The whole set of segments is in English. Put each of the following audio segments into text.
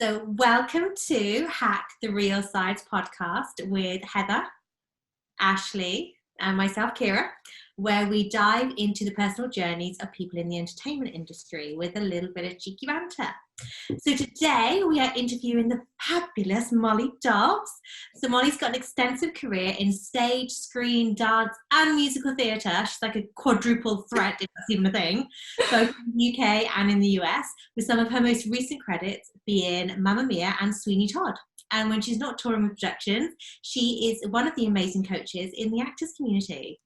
So welcome to Hack the Real Sides podcast with Heather, Ashley, and myself, Keira, where we dive into the personal journeys of people in the entertainment industry with a little bit of cheeky banter. So today we are interviewing the fabulous Molly Dobbs. So Molly's got an extensive career in stage, screen, dance and musical theatre. She's like a quadruple threat, if that's even a thing, both in the UK and in the US, with some of her most recent credits being Mamma Mia and Sweeney Todd. And when she's not touring with productions, she is one of the amazing coaches in the actors community.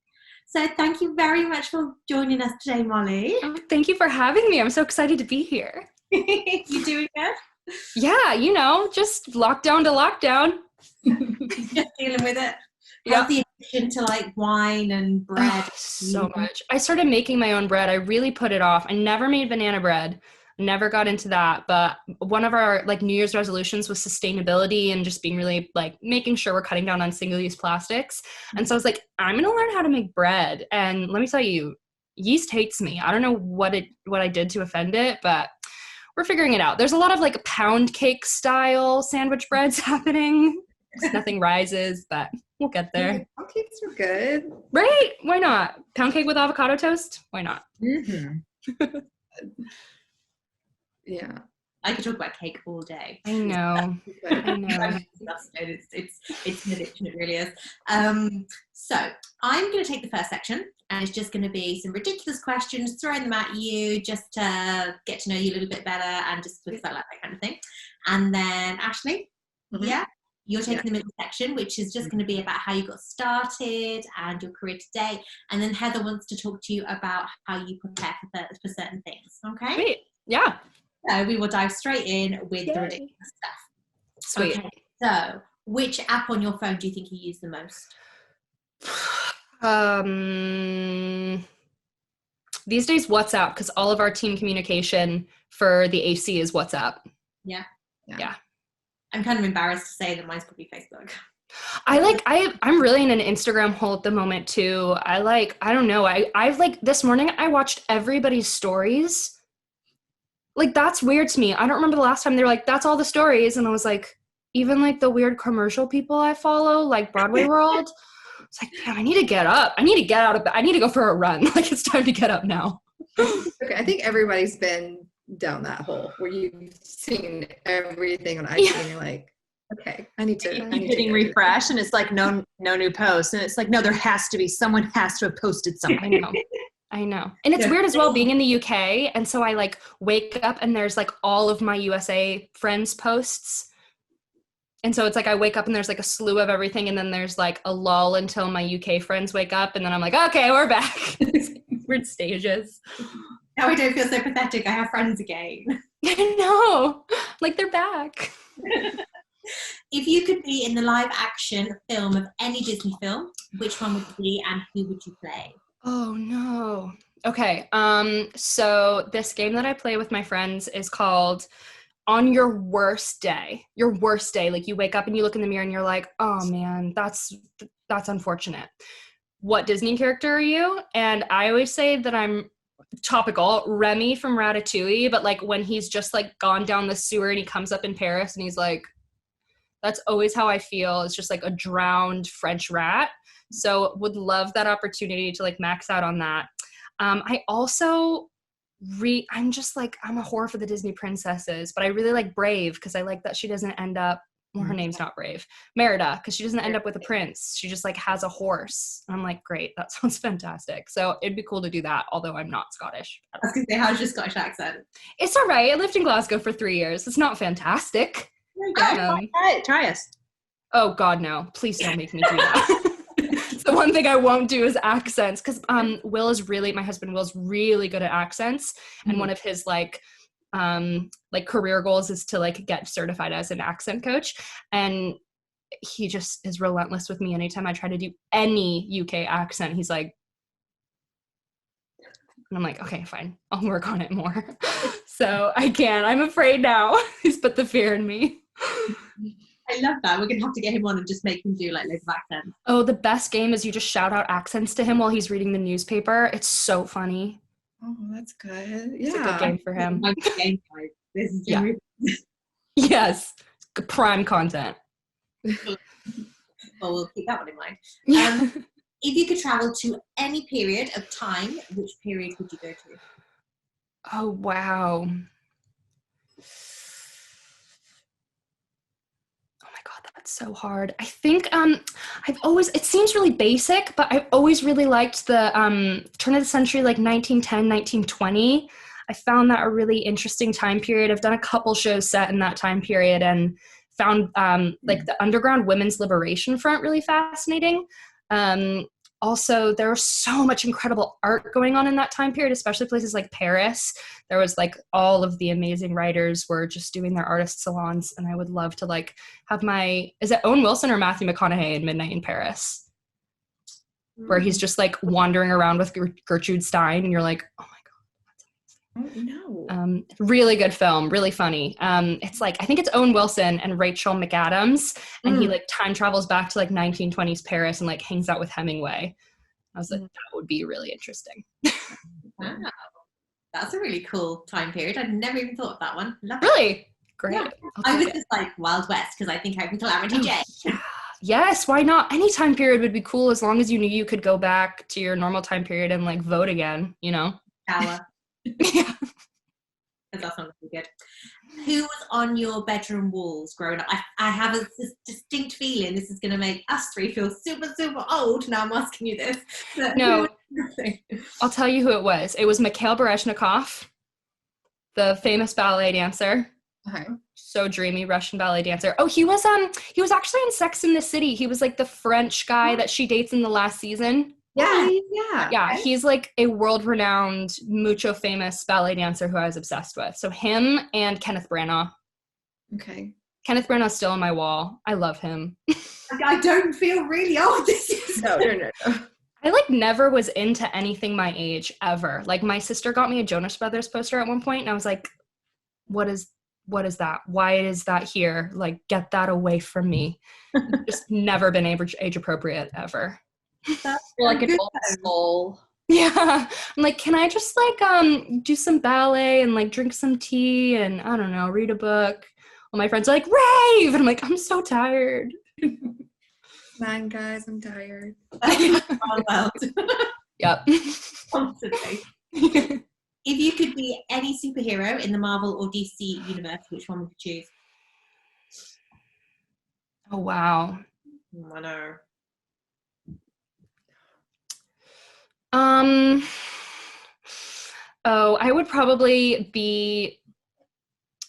So thank you very much for joining us today, Molly. Oh, thank you for having me. I'm so excited to be here. You doing good? Yeah, just lockdown to lockdown. Just dealing with it. Yeah. How's the addiction to like wine and bread? So much. I started making my own bread. I really put it off. I never made banana bread. Never got into that. But one of our New Year's resolutions was sustainability and just being really making sure we're cutting down on single-use plastics. And so I was like, I'm going to learn how to make bread. And let me tell you, yeast hates me. I don't know what I did to offend it, but we're figuring it out. There's a lot of pound cake style sandwich breads happening. Nothing rises, but we'll get there. Pound cakes are good. Right? Why not? Pound cake with avocado toast? Why not? Mm-hmm. Yeah. I could talk about cake all day. I know. It's an addiction, it really is. So I'm going to take the first section, and it's just going to be some ridiculous questions, throwing them at you just to get to know you a little bit better and just talk about that kind of thing. And then Ashley, you're taking the middle section, which is just going to be about how you got started and your career today. And then Heather wants to talk to you about how you prepare for certain things. Okay? Sweet. Yeah. So we will dive straight in with the ridiculous stuff. Sweet. Okay, so which app on your phone do you think you use the most? These days, WhatsApp, because all of our team communication for the AC is WhatsApp. Yeah. Yeah. I'm kind of embarrassed to say that mine's probably Facebook. I'm really in an Instagram hole at the moment too. I don't know. I've this morning I watched everybody's stories. That's weird to me. I don't remember the last time they were that's all the stories. And I was like, even the weird commercial people I follow, like Broadway World. It's damn, I need to get up. I need to get out of bed. I need to go for a run. It's time to get up now. Okay, I think everybody's been down that hole where you've seen everything on IG and you're like, okay, I need to. Hitting refresh and it's no new posts. And it's no, there has to be, someone has to have posted something. I know. And it's weird as well being in the UK. And so I wake up and there's all of my USA friends posts. And so it's I wake up and there's a slew of everything. And then there's a lull until my UK friends wake up. And then I'm okay, we're back. Weird stages. Now I don't feel so pathetic. I have friends again. I know. They're back. If you could be in the live action film of any Disney film, which one would it be and who would you play? Oh no. Okay. So this game that I play with my friends is called On Your Worst Day. Your worst day. You wake up and you look in the mirror and you're like, oh man, that's unfortunate. What Disney character are you? And I always say that I'm topical, Remy from Ratatouille, but when he's just gone down the sewer and he comes up in Paris and he's that's always how I feel. It's just a drowned French rat. So would love that opportunity to max out on that. I also I'm a whore for the Disney princesses, but I really like Brave because I like that she doesn't end up, well, her name's not Brave, Merida, because she doesn't end up with a prince. She just has a horse. And I'm great, that sounds fantastic. So it'd be cool to do that, although I'm not Scottish. I was going to say, how's your Scottish accent? It's all right. I lived in Glasgow for 3 years. It's not fantastic. Try us. Oh God, no. Please don't make me do that. The one thing I won't do is accents, because my husband Will's really good at accents, and one of his career goals is to get certified as an accent coach, and he just is relentless with me. Anytime I try to do any UK accent, he's and I'm okay, fine, I'll work on it more. So I'm afraid now. He's put the fear in me. I love that. We're going to have to get him on and just make him do loads of accents. Oh, the best game is you just shout out accents to him while he's reading the newspaper. It's so funny. Oh, that's good. Yeah. It's a good game for him. My game type. This is Yes. Prime content. Well, we'll keep that one in mind. Yeah. If you could travel to any period of time, which period would you go to? Oh, wow. Oh my God, that's so hard. I think it seems really basic, but I've always really liked the turn of the century, like 1910, 1920. I found that a really interesting time period. I've done a couple shows set in that time period and found like the underground women's liberation front really fascinating. Also, there was so much incredible art going on in that time period, especially places like Paris. There was like all of the amazing writers were just doing their artist salons, and I would love to like have is it Owen Wilson or Matthew McConaughey in Midnight in Paris? Where he's just like wandering around with Gertrude Stein, and you're like, oh my Oh, no. really good film, really funny. It's like, I think it's Owen Wilson and Rachel McAdams, and he like time travels back to like 1920s Paris and like hangs out with Hemingway. I was like, that would be really interesting. Wow. That's a really cool time period. I'd never even thought of that one. Love it. Really? Great. Yeah. I was just like Wild West because I think I'm Calamity Jane. Yeah. Yes, why not? Any time period would be cool as long as you knew you could go back to your normal time period and like vote again, you know? Shower. Yeah. That sounds really good. Who was on your bedroom walls growing up? I have this distinct feeling this is going to make us three feel super, super old. Now I'm asking you this. No, I'll tell you who it was. It was Mikhail Baryshnikov, the famous ballet dancer. Okay. So dreamy Russian ballet dancer. Oh, he was actually in Sex and the City. He was like the French guy that she dates in the last season. Yeah. Yeah, he's like a world-renowned, mucho famous ballet dancer who I was obsessed with. So him and Kenneth Branagh. Okay. Kenneth Branagh's still on my wall. I love him. I don't feel really old. This is No. I like never was into anything my age ever. Like my sister got me a Jonas Brothers poster at one point, and I was like, what is that? Why is that here? Like, get that away from me. Just never been age appropriate ever. You're like an old soul. Yeah. I'm like, can I just like do some ballet and like drink some tea and I don't know, read a book? Well, my friends are like, rave! And I'm like, I'm so tired. Man, guys, I'm tired. Yep. Constantly. If you could be any superhero in the Marvel or DC universe, which one would you choose? Oh, wow. I know. I would probably be,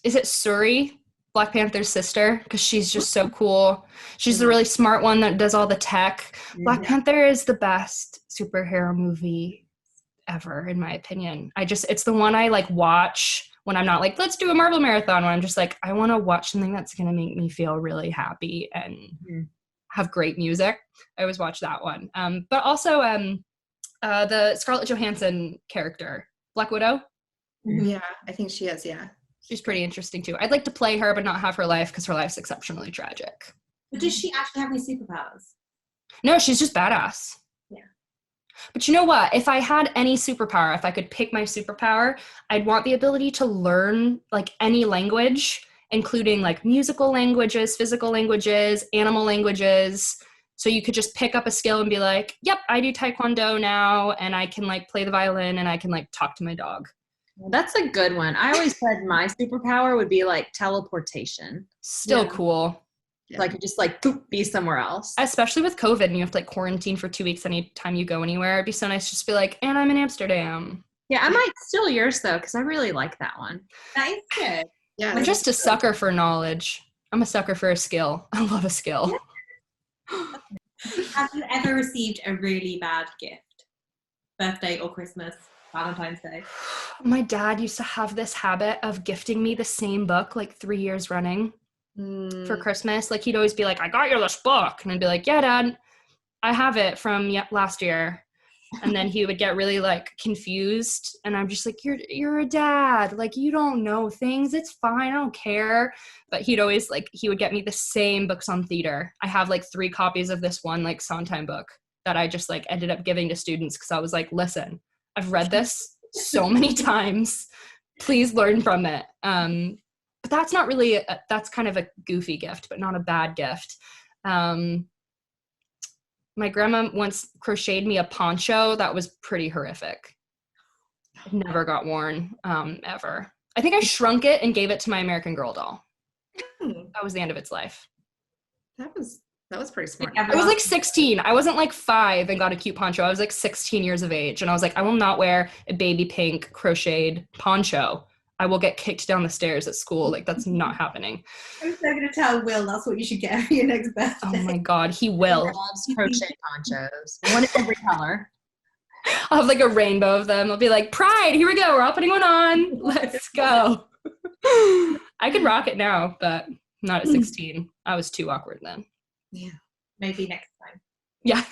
is it Shuri, Black Panther's sister? Because she's just so cool. She's the really smart one that does all the tech. Black Panther is the best superhero movie ever, in my opinion. It's the one I like watch when I'm not like, let's do a Marvel marathon, when I'm just like, I want to watch something that's going to make me feel really happy and have great music. I always watch that one. But also, the Scarlett Johansson character, Black Widow. Yeah, I think she is, yeah. She's pretty interesting too. I'd like to play her but not have her life because her life's exceptionally tragic. But does she actually have any superpowers? No, she's just badass. Yeah. But you know what? If I had any superpower, if I could pick my superpower, I'd want the ability to learn like any language, including like musical languages, physical languages, animal languages. So you could just pick up a skill and be like, yep, I do Taekwondo now, and I can like play the violin and I can like talk to my dog. That's a good one. I always said my superpower would be like teleportation. Still cool. Yeah. Like just like boop, be somewhere else. Especially with COVID and you have to like quarantine for 2 weeks anytime you go anywhere. It'd be so nice to just be like, and I'm in Amsterdam. Yeah, I might steal yours though, because I really like that one. That is good. Yeah. I'm just a sucker for knowledge. I'm a sucker for a skill. I love a skill. Have you ever received a really bad gift? Birthday or Christmas? Valentine's Day? My dad used to have this habit of gifting me the same book like 3 years running for Christmas. Like he'd always be like, I got you this book. And I'd be like, yeah, Dad, I have it from last year. And then he would get really like confused. And I'm just like, you're a dad. Like, you don't know things. It's fine. I don't care. But he'd always like, he would get me the same books on theater. I have like 3 copies of this one like Sondheim book that I just like ended up giving to students because I was like, listen, I've read this so many times. Please learn from it. but that's not really, that's kind of a goofy gift, but not a bad gift. My grandma once crocheted me a poncho that was pretty horrific. It never got worn, ever. I think I shrunk it and gave it to my American Girl doll. That was the end of its life. That was pretty smart. I was like 16. I wasn't like 5 and got a cute poncho. I was like 16 years of age. And I was like, I will not wear a baby pink crocheted poncho. I will get kicked down the stairs at school. Like, that's not happening. I'm so going to tell Will that's what you should get for your next birthday. Oh my God, he will. He loves crochet ponchos. One in every color. I'll have like a rainbow of them. I'll be like, Pride, here we go. We're all putting one on. Let's go. I could rock it now, but not at 16. I was too awkward then. Yeah. Maybe next time. Yeah.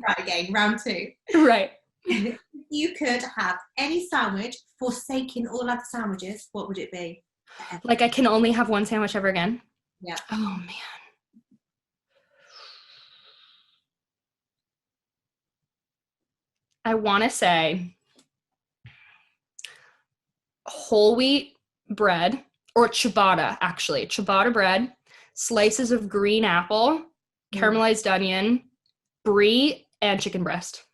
Right again, round 2. Right. If you could have any sandwich, forsaking all other sandwiches, what would it be? Like, I can only have one sandwich ever again? Yeah. Oh, man. I want to say whole wheat bread, or ciabatta, actually. Ciabatta bread, slices of green apple, caramelized onion, brie, and chicken breast.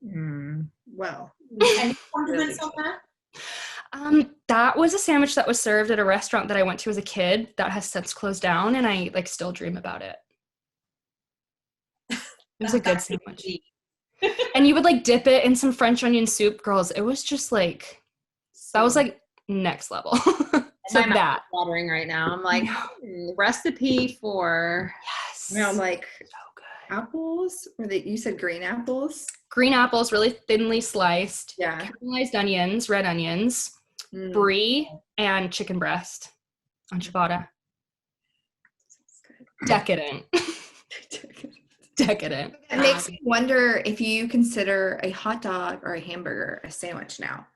Well. Any condiments on that? That was a sandwich that was served at a restaurant that I went to as a kid that has since closed down, and I like still dream about it. It was a good sandwich. And you would like dip it in some French onion soup, girls. It was just like, that was like next level. So My that. mouth is watering right now. I'm like, recipe for. Yes. You know, like So good. apples, you said green apples? Green apples, really thinly sliced. Yeah. Caramelized onions, red onions, brie, and chicken breast on ciabatta. Decadent. Decadent. It makes me wonder if you consider a hot dog or a hamburger a sandwich now.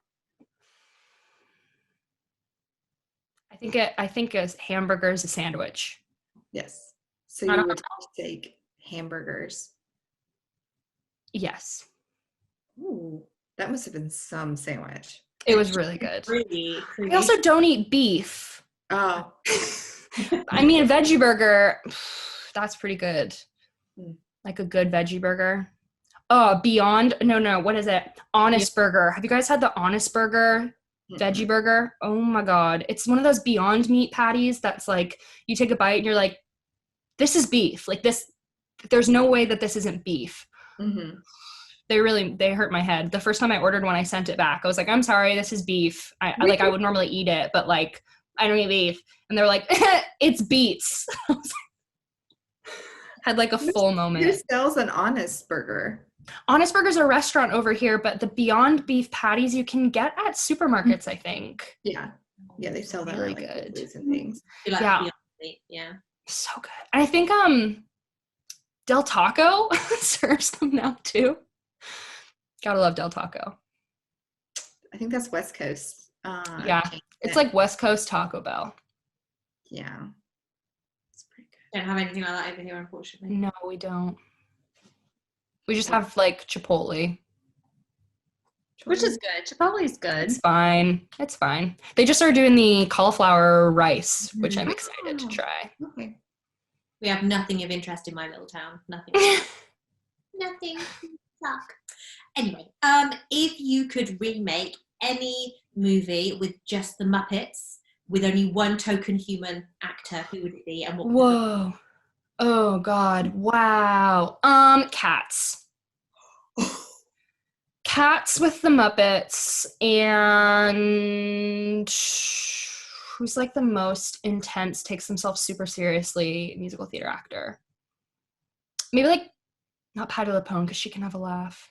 I think a hamburger is a sandwich. Yes. So you would take hamburgers. Yes. Ooh, that must have been some sandwich. It was really good. Really? I also don't eat beef. Oh. I mean, a veggie burger, that's pretty good. Mm. Like a good veggie burger. Oh, what is it? Honest Burger. Have you guys had the Honest Burger veggie burger? Oh my God. It's one of those Beyond Meat patties that's like, you take a bite and you're like, this is beef. Like this, there's no way that this isn't beef. Mm-hmm. They hurt my head. The first time I ordered one, I sent it back. I was like, I'm sorry, this is beef. I would normally eat it, but like, I don't eat beef. And they're like, it's beets. Had like a full moment. Who sells an Honest Burger? Honest Burger's a restaurant over here, but the Beyond Beef patties you can get at supermarkets, I think. Yeah. Yeah, they sell that Really like good. Foods and things. Like Yeah. Beyond Meat, yeah. So good. And I think Del Taco serves them now too. Gotta love Del Taco. I think that's West Coast. Yeah. It's like West Coast Taco Bell. Yeah. It's pretty good. Don't have anything like that over here, unfortunately. No, we don't. We just have like Chipotle. Which is good. Chipotle's good. It's fine. It's fine. They just started doing the cauliflower rice, which I'm excited to try. Okay. We have nothing of interest in my little town. Nothing. Nothing. Suck. Anyway, if you could remake any movie with just the Muppets, with only one token human actor, who would it be and what would Whoa. Oh God. Wow. Cats. Cats with the Muppets, and who's like the most intense, takes themselves super seriously musical theater actor? Maybe like not Patti LuPone because she can have a laugh.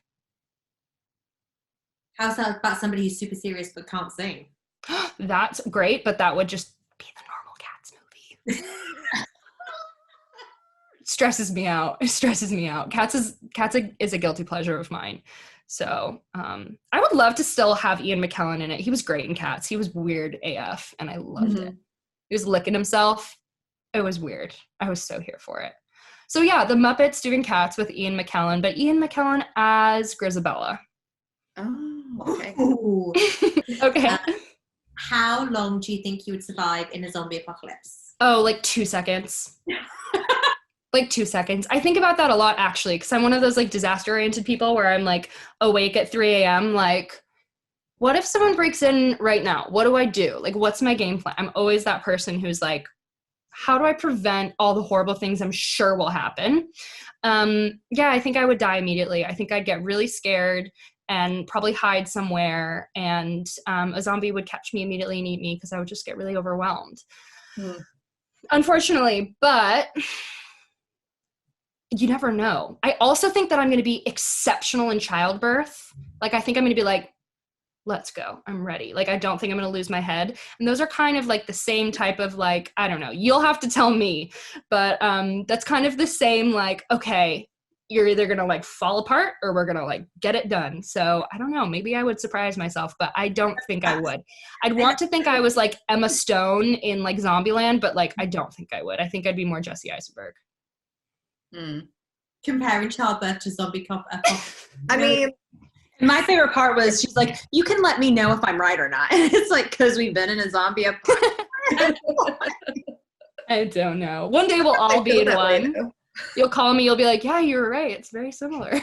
How's that about somebody who's super serious but can't sing? That's great, but that would just be the normal Cats movie. Stresses me out. It stresses me out. Cats is a guilty pleasure of mine. So I would love to still have Ian McKellen in it. He was great in Cats. He was weird AF, and I loved it. He was licking himself. It was weird. I was so here for it. So yeah, the Muppets doing Cats with Ian McKellen, but Ian McKellen as Grisabella. Oh, okay. Ooh. Okay. how long do you think you would survive in a zombie apocalypse? Oh, like 2 seconds. Like 2 seconds. I think about that a lot, actually, because I'm one of those like disaster-oriented people where I'm like awake at 3 a.m. Like, what if someone breaks in right now? What do I do? Like, what's my game plan? I'm always that person who's like, how do I prevent all the horrible things I'm sure will happen? Yeah, I think I would die immediately. I think I'd get really scared and probably hide somewhere, and a zombie would catch me immediately and eat me because I would just get really overwhelmed. Unfortunately, but you never know. I also think that I'm going to be exceptional in childbirth. Like, I think I'm going to be like, let's go. I'm ready. Like, I don't think I'm going to lose my head. And those are kind of like the same type of like, I don't know, you'll have to tell me. But that's kind of the same, like, okay, you're either going to like fall apart or we're going to like get it done. So I don't know, maybe I would surprise myself, but I don't think I would. I'd want to think I was like Emma Stone in like Zombieland, but like, I don't think I would. I think I'd be more Jesse Eisenberg. Comparing childbirth to zombie I mean, my favorite part was she's like, you can let me know if I'm right or not. It's like, because we've been in a zombie apocalypse. I don't know. One day we'll all be in one. You'll call me, you'll be like, yeah, you were right. It's very similar.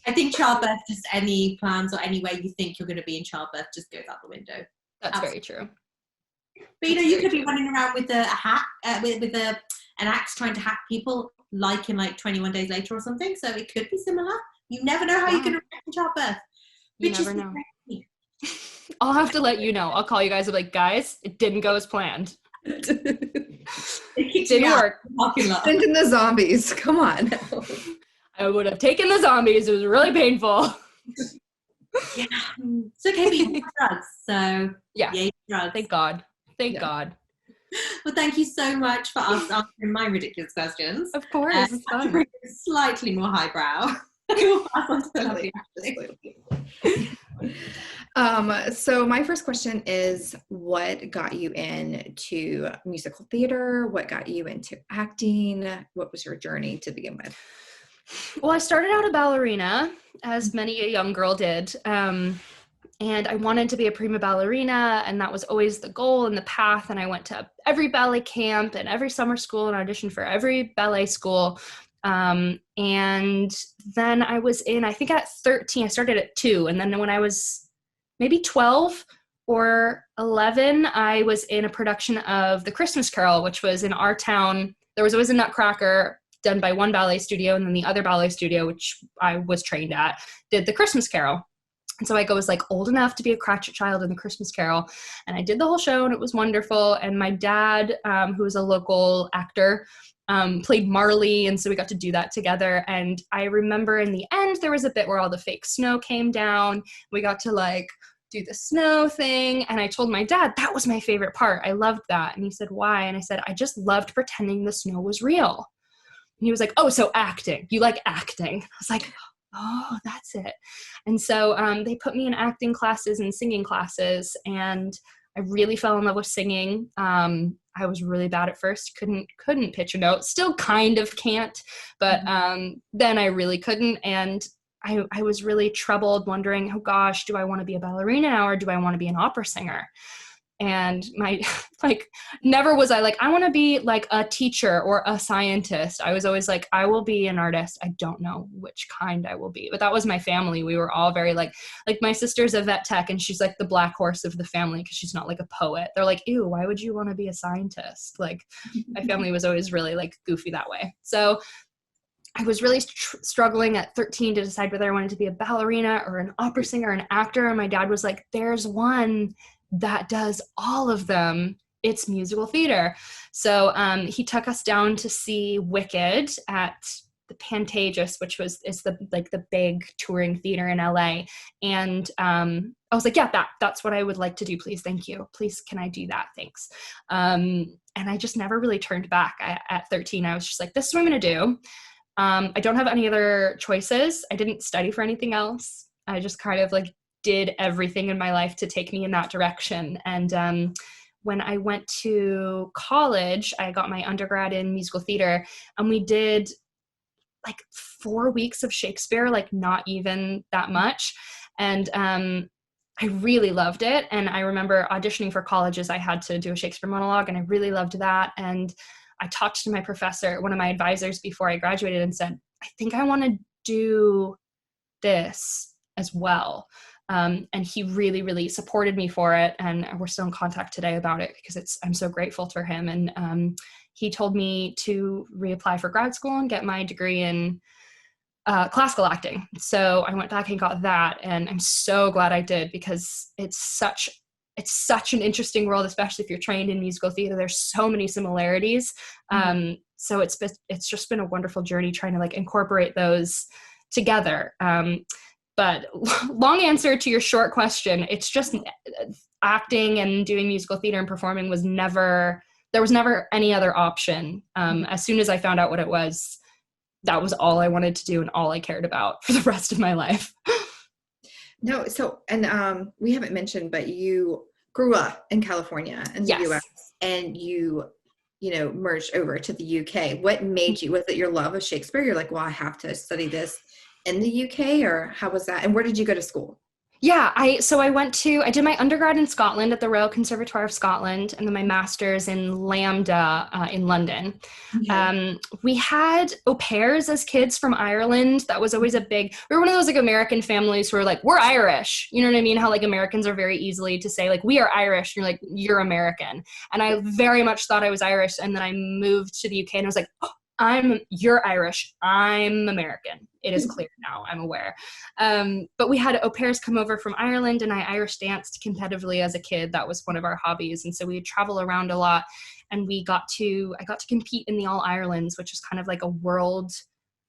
I think childbirth, just any plans or any way you think you're going to be in childbirth just goes out the window. That's very true. But you could be running around with a hack, with an axe trying to hack people like in like 21 days later or something. So it could be similar. You never know how you're going to react in childbirth. You never know. I'll have to let you know. I'll call you guys and be like, guys, it didn't go as planned. It didn't work. Send in the zombies. Come on. I would have taken the zombies. It was really painful. Yeah. It's okay, but you have drugs. So yeah, drugs. Thank God. Thank God. Well, thank you so much for answering my ridiculous questions. Of course, it's fun. To bring it slightly more highbrow. We'll pass on to the lovely Ashley. So my first question is, what got you into musical theater? What got you into acting? What was your journey to begin with? Well, I started out a ballerina, as many a young girl did. And I wanted to be a prima ballerina, and that was always the goal and the path. And I went to every ballet camp and every summer school and auditioned for every ballet school. And then I was in, I think at 13, I started at 2. And then when I was maybe 12 or 11, I was in a production of The Christmas Carol, which was in our town. There was always a Nutcracker done by one ballet studio, and then the other ballet studio, which I was trained at, did The Christmas Carol. And so I was like old enough to be a Cratchit child in The Christmas Carol. And I did the whole show, and it was wonderful. And my dad, who was a local actor, played Marley. And so we got to do that together. And I remember in the end, there was a bit where all the fake snow came down. We got to like do the snow thing. And I told my dad, that was my favorite part. I loved that. And he said, why? And I said, I just loved pretending the snow was real. And he was like, oh, so acting. You like acting. I was like, oh, that's it. And so they put me in acting classes and singing classes, and I really fell in love with singing. I was really bad at first, couldn't pitch a note, still kind of can't, but then I really couldn't. And I was really troubled, wondering, oh gosh, do I want to be a ballerina now, or do I want to be an opera singer? And my, like, never was I like, I want to be like a teacher or a scientist. I was always like, I will be an artist. I don't know which kind I will be. But that was my family. We were all very like my sister's a vet tech, and she's like the black horse of the family because she's not like a poet. They're like, ew, why would you want to be a scientist? Like, my family was always really like goofy that way. So I was really struggling at 13 to decide whether I wanted to be a ballerina or an opera singer or an actor. And my dad was like, there's one that does all of them. It's musical theater. So he took us down to see Wicked at the Pantages, which is the big touring theater in LA. And I was like, yeah, that's what I would like to do. Please. Thank you. Please. Can I do that? Thanks. And I just never really turned back. At 13, I was just like, this is what I'm going to do. I don't have any other choices. I didn't study for anything else. I just kind of like did everything in my life to take me in that direction. And when I went to college, I got my undergrad in musical theater, and we did like 4 weeks of Shakespeare, like not even that much. And I really loved it. And I remember auditioning for colleges, I had to do a Shakespeare monologue, and I really loved that. And I talked to my professor, one of my advisors, before I graduated, and said, I think I want to do this as well. And he really, really supported me for it. And we're still in contact today about it because I'm so grateful for him. And he told me to reapply for grad school and get my degree in classical acting. So I went back and got that. And I'm so glad I did, because it's such an interesting world, especially if you're trained in musical theater. There's so many similarities. So it's just been a wonderful journey trying to like incorporate those together. But long answer to your short question, it's just acting and doing musical theater and performing there was never any other option. As soon as I found out what it was, that was all I wanted to do and all I cared about for the rest of my life. No, so, and we haven't mentioned, but you grew up in California in the US, and you merged over to the UK. What made you, was it your love of Shakespeare? You're like, well, I have to study this in the UK, or how was that? And where did you go to school? Yeah, I did my undergrad in Scotland at the Royal Conservatoire of Scotland, and then my master's in Lambda in London. Okay. We had au pairs as kids from Ireland. That was always we were one of those like American families who were like, we're Irish. You know what I mean? How like Americans are very easily to say like, we are Irish. And you're like, you're American. And I very much thought I was Irish. And then I moved to the UK and I was like, oh, you're Irish, I'm American. It is clear now, I'm aware. But we had au pairs come over from Ireland, and I Irish danced competitively as a kid. That was one of our hobbies. And so we would travel around a lot, and I got to compete in the All Irelands, which is kind of like a world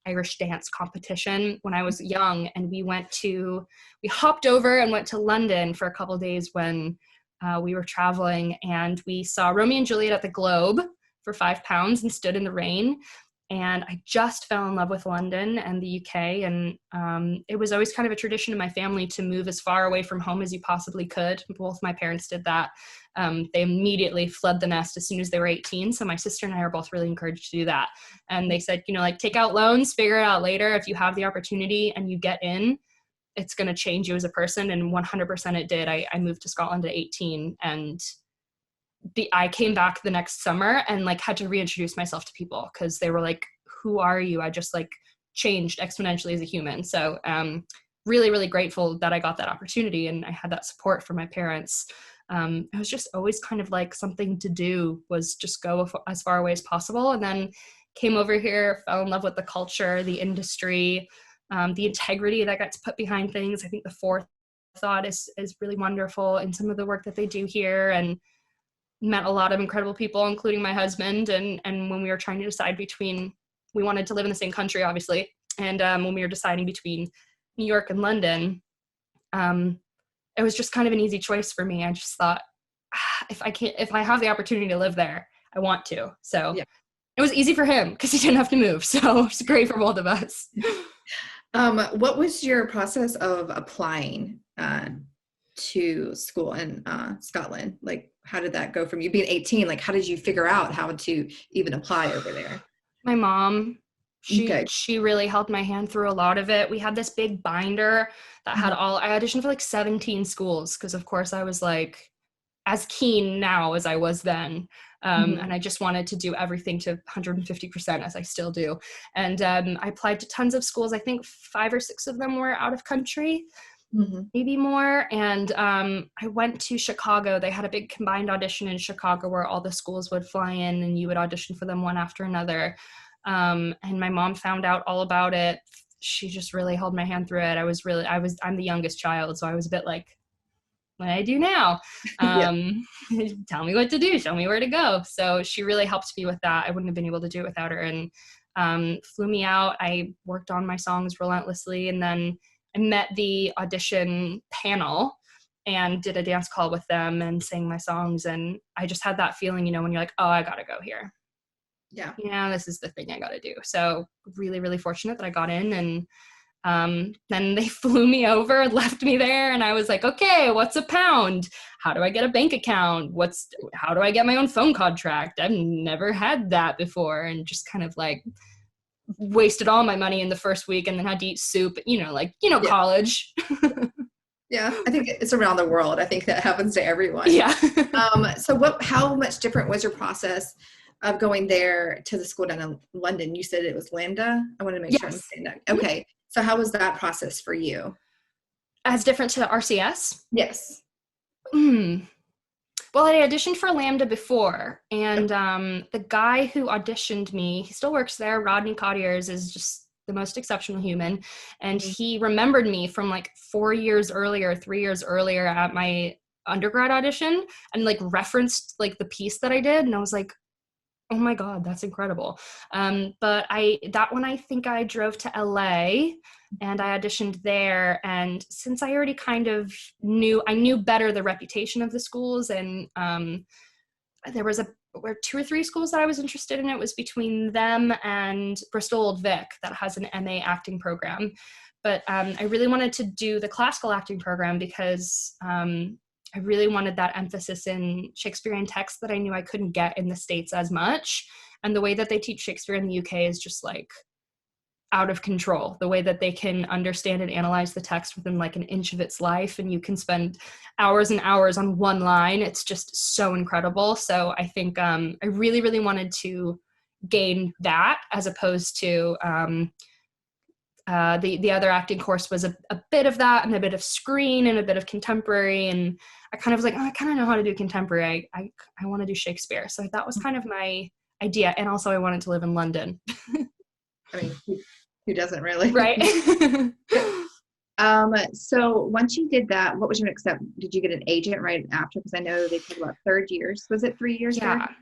Irish dance competition when I was young. And we hopped over and went to London for a couple of days when we were traveling, and we saw Romeo and Juliet at the Globe for £5 and stood in the rain. And I just fell in love with London and the UK. And it was always kind of a tradition in my family to move as far away from home as you possibly could. Both my parents did that. They immediately fled the nest as soon as they were 18. So my sister and I are both really encouraged to do that. And they said, like, take out loans, figure it out later. If you have the opportunity and you get in, it's going to change you as a person. And 100% it did. I moved to Scotland at 18, and I came back the next summer and like had to reintroduce myself to people because they were like, who are you? I just like changed exponentially as a human. So really, really grateful that I got that opportunity and I had that support from my parents. It was just always kind of like something to do, was just go as far away as possible. And then came over here, fell in love with the culture, the industry, the integrity that gets put behind things. I think the forethought is really wonderful in some of the work that they do here, and met a lot of incredible people, including my husband. And when we were trying to decide we wanted to live in the same country, obviously. And when we were deciding between New York and London, it was just kind of an easy choice for me. I just thought, if I have the opportunity to live there, I want to. So yeah. It was easy for him because he didn't have to move. So it's great for both of us. What was your process of applying to school in Scotland? Like, how did that go from you being 18? Like, how did you figure out how to even apply over there? My mom, she really held my hand through a lot of it. We had this big binder that had I auditioned for like 17 schools because of course I was like as keen now as I was then. And I just wanted to do everything to 150% as I still do. And I applied to tons of schools. I think 5 or 6 of them were out of country. Maybe more. And I went to Chicago. They had a big combined audition in Chicago where all the schools would fly in and you would audition for them one after another. And my mom found out all about it. She just really held my hand through it. I'm the youngest child, so I was a bit like, what do I do now? Tell me what to do. Show me where to go. So she really helped me with that. I wouldn't have been able to do it without her. And flew me out. I worked on my songs relentlessly, and then I met the audition panel and did a dance call with them and sang my songs. And I just had that feeling, when you're like, oh, I got to go here. Yeah. This is the thing I got to do. So really, really fortunate that I got in. And then they flew me over and left me there. And I was like, okay, what's a pound? How do I get a bank account? How do I get my own phone contract? I've never had that before. And just kind of like wasted all my money in the first week and then had to eat soup, college. Yeah, I think it's around the world. I think that happens to everyone. Yeah. So how much different was your process of going there to the school down in London? You said it was Lambda. I want to make sure I'm Yes. saying that. Okay. So how was that process for you? As different to RCS? Yes. Well, I auditioned for Lambda before, and the guy who auditioned me, he still works there. Rodney Cottiers is just the most exceptional human, and he remembered me from like 3 years earlier at my undergrad audition, and like referenced like the piece that I did, and I was like, oh my God, that's incredible. But that one, I think I drove to LA and I auditioned there. And since I already kind of knew better the reputation of the schools, and there were 2 or 3 schools that I was interested in. It was between them and Bristol Old Vic that has an MA acting program. But I really wanted to do the classical acting program because I really wanted that emphasis in Shakespearean text that I knew I couldn't get in the States as much. And the way that they teach Shakespeare in the UK is just like out of control. The way that they can understand and analyze the text within like an inch of its life, and you can spend hours and hours on one line. It's just so incredible. So I think I really, really wanted to gain that, as opposed to the other acting course was a bit of that and a bit of screen and a bit of contemporary. And I kind of was like, oh, I kind of know how to do contemporary. I want to do Shakespeare. So that was kind of my idea. And also I wanted to live in London. I mean, who doesn't really? Right. So once you did that, what was your next step? Did you get an agent right after? Because I know they talk about third years. Was it 3 years? Yeah. There?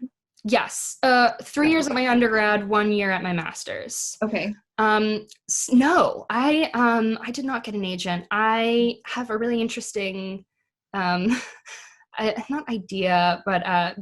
Yes. 3 years at my undergrad, 1 year at my master's. Okay. No, I did not get an agent. I have a really interesting, not idea, but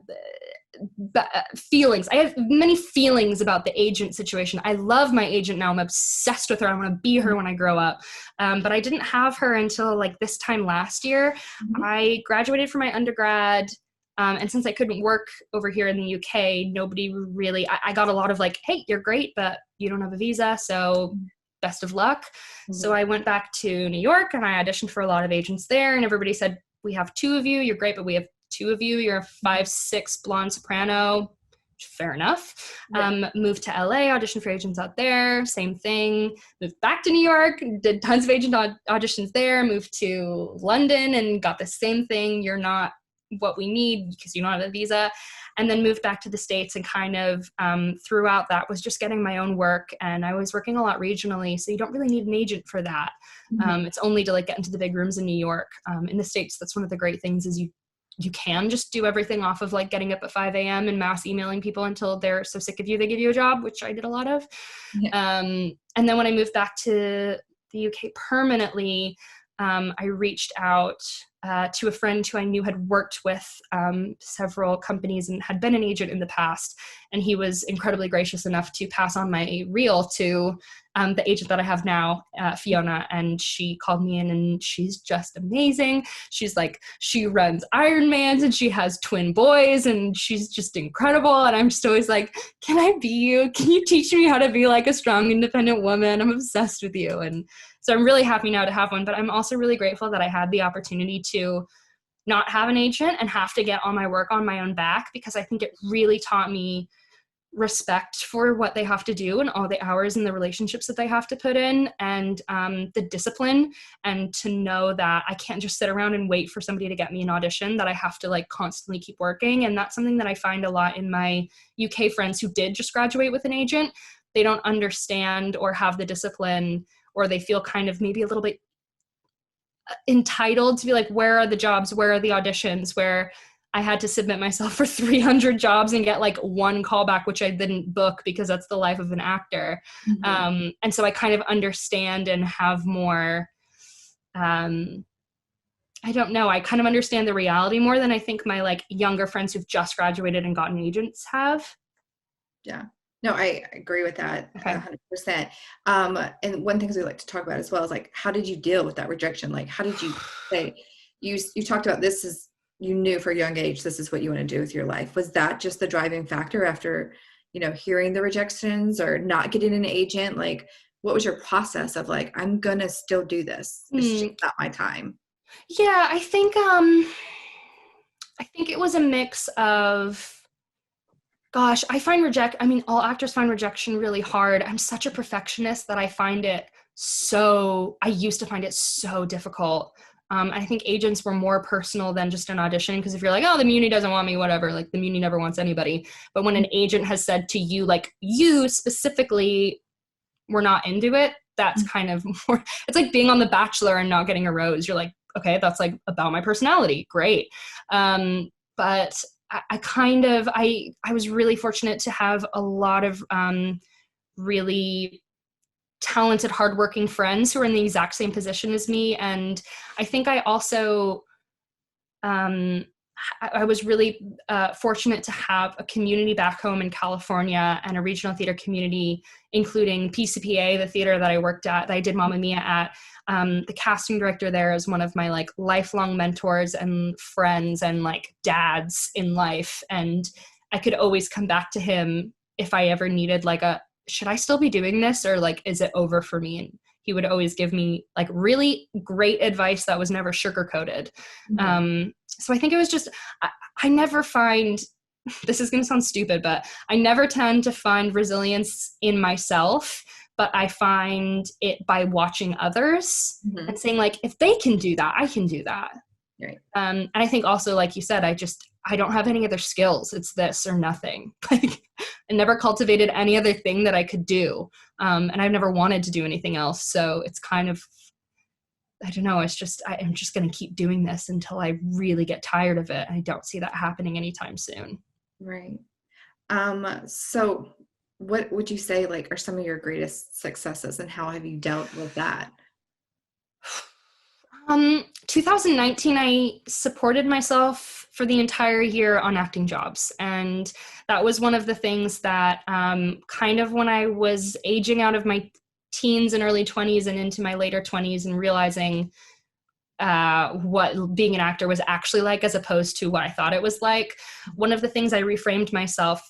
feelings. I have many feelings about the agent situation. I love my agent now. I'm obsessed with her. I want to be her when I grow up. But I didn't have her until like this time last year. I graduated from my undergrad. And since I couldn't work over here in the UK, nobody really, I got a lot of like, hey, you're great, but you don't have a visa, so best of luck. So I went back to New York and I auditioned for a lot of agents there, and everybody said, we have 2 of you, you're great, but we have 2 of you, you're a 5'6" blonde soprano. Fair enough. Moved to LA, auditioned for agents out there, same thing. Moved back to New York, did tons of agent auditions there, moved to London and got the same thing. You're not what we need because you don't have a visa. And then moved back to the States, and kind of throughout that was just getting my own work. And I was working a lot regionally, so you don't really need an agent for that. It's only to like get into the big rooms in New York. In the States, that's one of the great things is you can just do everything off of like getting up at 5 a.m. and mass emailing people until they're so sick of you they give you a job, which I did a lot of. And then when I moved back to the UK permanently, I reached out to a friend who I knew had worked with several companies and had been an agent in the past. And he was incredibly gracious enough to pass on my reel to the agent that I have now, Fiona. And she called me in, and she's just amazing. She's like, she runs Ironmans and she has twin boys and she's just incredible. And I'm just always like, can I be you? Can you teach me how to be like a strong, independent woman? I'm obsessed with you. And so I'm really happy now to have one, but I'm also really grateful that I had the opportunity to not have an agent and have to get all my work on my own back, because I think it really taught me respect for what they have to do and all the hours and the relationships that they have to put in, and the discipline, and to know that I can't just sit around and wait for somebody to get me an audition, that I have to like constantly keep working. And that's something that I find a lot in my UK friends who did just graduate with an agent. They don't understand or have the discipline, or they feel kind of maybe a little bit entitled to be like, where are the jobs? Where are the auditions? Where I had to submit myself for 300 jobs and get like 1 callback, which I didn't book because that's the life of an actor. And so I kind of understand and have more, I don't know, I kind of understand the reality more than I think my like younger friends who've just graduated and gotten agents have. Yeah. No, I agree with that 100%. And one thing we like to talk about as well is like, how did you deal with that rejection? Like, how did you say, you talked about this is, you knew for a young age, this is what you want to do with your life. Was that just the driving factor after, hearing the rejections or not getting an agent? Like, what was your process of like, I'm going to still do this. It's just not my time. Yeah, I think it was a mix of, gosh, all actors find rejection really hard. I'm such a perfectionist that I used to find it so difficult. I think agents were more personal than just an audition, because if you're like, oh, the Muni doesn't want me, whatever, like the Muni never wants anybody. But when an agent has said to you, like, you specifically, we're not into it, that's kind of more, it's like being on The Bachelor and not getting a rose. You're like, okay, that's like about my personality. Great. But I was really fortunate to have a lot of really talented, hardworking friends who are in the exact same position as me. And I think I also, I was really fortunate to have a community back home in California and a regional theater community, including PCPA, the theater that I worked at, that I did Mamma Mia at. The casting director there is one of my like lifelong mentors and friends and like dads in life. And I could always come back to him if I ever needed like should I still be doing this, or like, is it over for me? And he would always give me like really great advice that was never sugar-coated. Mm-hmm. So I think it was just, I never find, this is going to sound stupid, but I never tend to find resilience in myself, but I find it by watching others and saying like, if they can do that, I can do that. Right. And I think also, like you said, I don't have any other skills. It's this or nothing. Like, I never cultivated any other thing that I could do. And I've never wanted to do anything else. So it's kind of, I don't know. It's just, I'm just going to keep doing this until I really get tired of it. I don't see that happening anytime soon. Right. So what would you say like are some of your greatest successes, and how have you dealt with that? 2019, I supported myself for the entire year on acting jobs. And that was one of the things that kind of when I was aging out of my teens and early 20s and into my later 20s and realizing what being an actor was actually like as opposed to what I thought it was like, one of the things I reframed myself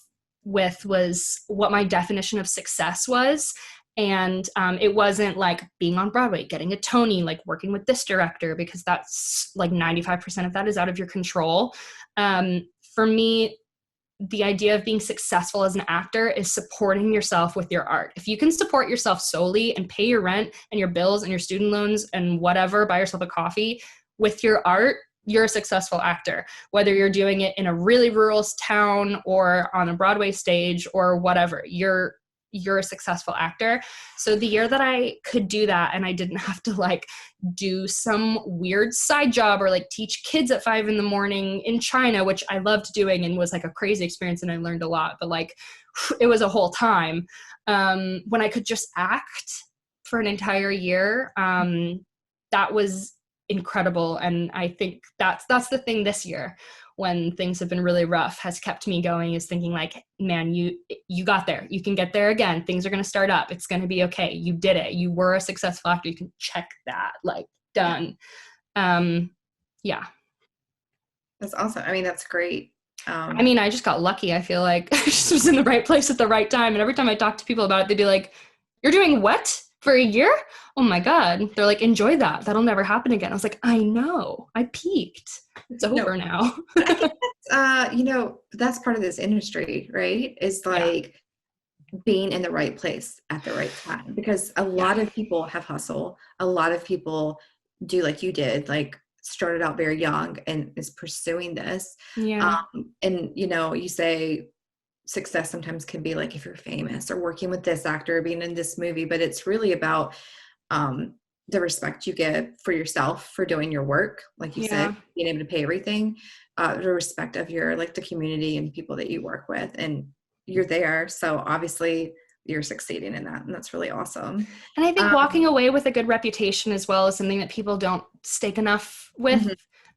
with was what my definition of success was. And it wasn't like being on Broadway, getting a Tony, like working with this director, because that's like 95% of that is out of your control. For me, the idea of being successful as an actor is supporting yourself with your art. If you can support yourself solely and pay your rent and your bills and your student loans and whatever, buy yourself a coffee with your art, you're a successful actor. Whether you're doing it in a really rural town or on a Broadway stage or whatever, you're a successful actor. So the year that I could do that and I didn't have to like do some weird side job or like teach kids at 5 a.m. in China, which I loved doing and was like a crazy experience and I learned a lot, but like it was a whole time. When I could just act for an entire year, that was incredible. And I think that's the thing this year, when things have been really rough, has kept me going, is thinking like, man, you got there. You can get there again. Things are going to start up. It's going to be okay. You did it. You were a successful actor. You can check that, like, done. Yeah. That's awesome. I mean, that's great. I mean, I just got lucky. I feel like I just was in the right place at the right time. And every time I talk to people about it, they'd be like, you're doing what? For a year? Oh my God. They're like, enjoy that. That'll never happen again. I was like, I know. I peaked. It's over now. I think that's, that's part of this industry, right? Is like being in the right place at the right time. Because a lot of people have hustle. A lot of people do like you did, like started out very young and is pursuing this. Yeah. And, you say, success sometimes can be like if you're famous or working with this actor or being in this movie, but it's really about the respect you give for yourself for doing your work, like you said, being able to pay everything, the respect of your like the community and people that you work with, and you're there, so obviously you're succeeding in that, and that's really awesome. And I think walking away with a good reputation as well is something that people don't stake enough with.